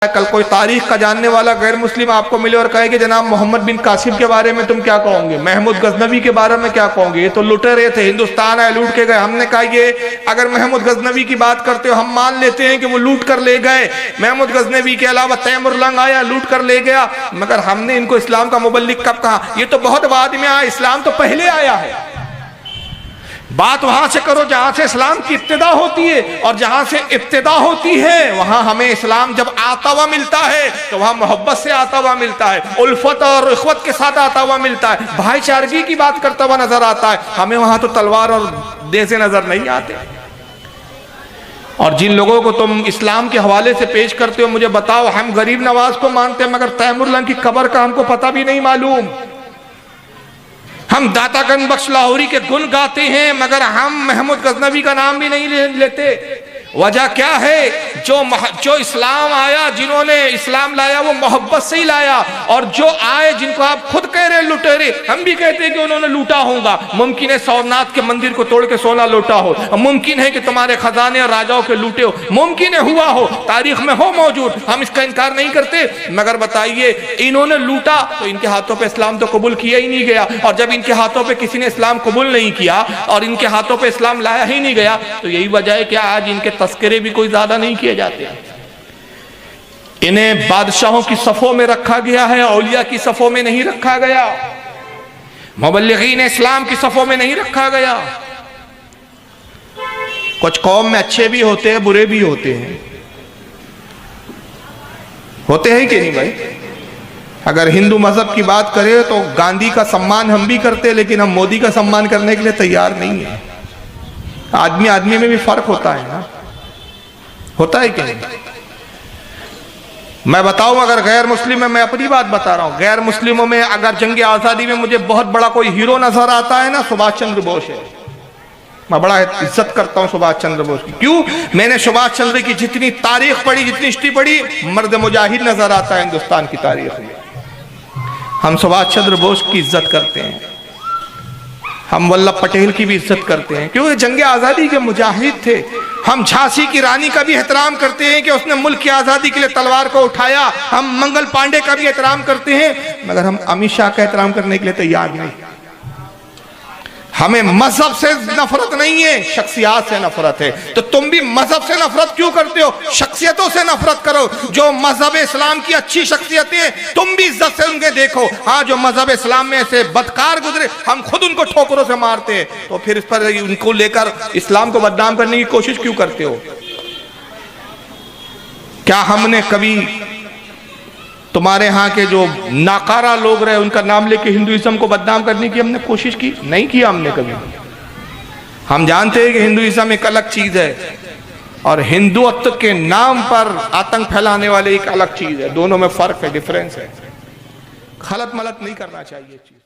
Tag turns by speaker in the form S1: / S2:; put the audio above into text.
S1: कल कोई तारीख का जानने वाला गैर मुस्लिम आपको मिले और कहे कि जनाब मोहम्मद बिन कासिम के बारे में तुम क्या कहोगे, महमूद गजनवी के बारे में क्या कहोगे, ये तो लुटेरे थे, हिंदुस्तान आए लूट के गए। हमने कहा ये अगर महमूद गजनवी की बात करते हो हम मान लेते हैं कि वो लूट कर ले गए, महमूद गजनवी के अलावा तैमूर लंग आया लूट कर ले गया, मगर हमने इनको इस्लाम का मुबल्लिग कब कहा? ये तो बहुत बाद में आया, इस्लाम तो पहले आया है। बात वहां से करो जहां से इस्लाम की इब्तिदा होती है, और जहां से इब्तिदा होती है वहां हमें इस्लाम जब आता हुआ मिलता है तो वहां मोहब्बत से आता हुआ मिलता है, उल्फत और इख्वत के साथ आता हुआ मिलता है, भाईचारगी की बात करता हुआ नजर आता है। हमें वहां तो तलवार और देसे नजर नहीं आते। और जिन लोगों को तुम इस्लाम के हवाले से पेश करते हो, मुझे बताओ, हम गरीब नवाज को मानते हैं मगर तैमूर लंग की कब्र का हमको पता भी नहीं मालूम। हम दाता गंज बख्श लाहौरी के गुण गाते हैं मगर हम महमूद गजनवी का नाम भी नहीं लेते। वजह क्या है? जो इस्लाम आया, जिन्होंने इस्लाम लाया वो मोहब्बत से ही लाया, और जो आए जिनको आप खुद कह रहे लुटेरे, हम भी कहते हैं कि उन्होंने लूटा होगा। मुमकिन है सोमनाथ के मंदिर को तोड़ के सोना लूटा हो, मुमकिन है कि तुम्हारे खजाने और राजाओं के लूटे हो, मुमकिन है हुआ हो, तारीख में हो मौजूद, हम इसका इनकार नहीं करते। मगर बताइए, इन्होंने लूटा तो इनके हाथों पे इस्लाम तो कबूल किया ही नहीं गया, और जब इनके हाथों पे किसी ने इस्लाम कबूल नहीं किया और इनके हाथों पे इस्लाम लाया ही नहीं गया, तो यही वजह है कि आज इनके तस्करे भी कोई ज्यादा नहीं किए जाते। इन्हें बादशाहों की सफों में रखा गया है, औलिया की सफों में नहीं रखा गया, मुबल्लिगीन इस्लाम की सफों में नहीं रखा गया। कुछ कौम में अच्छे भी होते हैं, बुरे भी होते हैं, होते हैं कि नहीं भाई? अगर हिंदू मजहब की बात करें तो गांधी का सम्मान हम भी करते हैं, लेकिन हम मोदी का सम्मान करने के लिए तैयार नहीं है। आदमी आदमी में भी फर्क होता है ना, होता है क्या? मैं बताऊं, अगर गैर मुस्लिम में, मैं अपनी बात बता रहा हूं, गैर मुस्लिमों में अगर जंग आजादी में मुझे बहुत बड़ा कोई हीरो नजर आता है ना, सुभाष चंद्र बोस है। मैं बड़ा इज्जत करता हूं सुभाष चंद्र बोस की। क्यों? मैंने सुभाष चंद्र की जितनी तारीख पढ़ी, जितनी हिस्ट्री पढ़ी, मर्द मुजाहिद नजर आता है हिंदुस्तान की तारीख में। हम सुभाष चंद्र बोस की इज्जत करते हैं, हम वल्लभ पटेल की भी इज्जत करते हैं, क्योंकि जंग आजादी के मुजाहिद थे। हम झांसी की रानी का भी एहतराम करते हैं कि उसने मुल्क की आजादी के लिए तलवार को उठाया। हम मंगल पांडे का भी एहतराम करते हैं, मगर हम अमित शाह का एहतराम करने के लिए तैयार नहीं। हमें मजहब से नफरत नहीं है, शख्सियत से नफरत है। तो तुम भी मजहब से नफरत क्यों करते हो? शख्सियतों से नफरत करो। जो मजहब इस्लाम की अच्छी शख्सियतें, तुम भी इज्जत से उनके देखो। हाँ, जो मजहब इस्लाम में से बदकार गुजरे, हम खुद उनको ठोकरों से मारते हैं, तो फिर इस पर उनको लेकर इस्लाम को बदनाम करने की कोशिश क्यों करते हो? क्या हमने कभी तुम्हारे यहाँ के जो नाकारा लोग रहे उनका नाम लेके हिंदुइज्म को बदनाम करने की हमने कोशिश की? नहीं किया हमने कभी। हम जानते हैं कि हिंदुइज्म एक अलग चीज है और हिंदुत्व के नाम पर आतंक फैलाने वाले एक अलग चीज है। दोनों में फर्क है, डिफरेंस है। खलत मलत नहीं करना चाहिए चीज।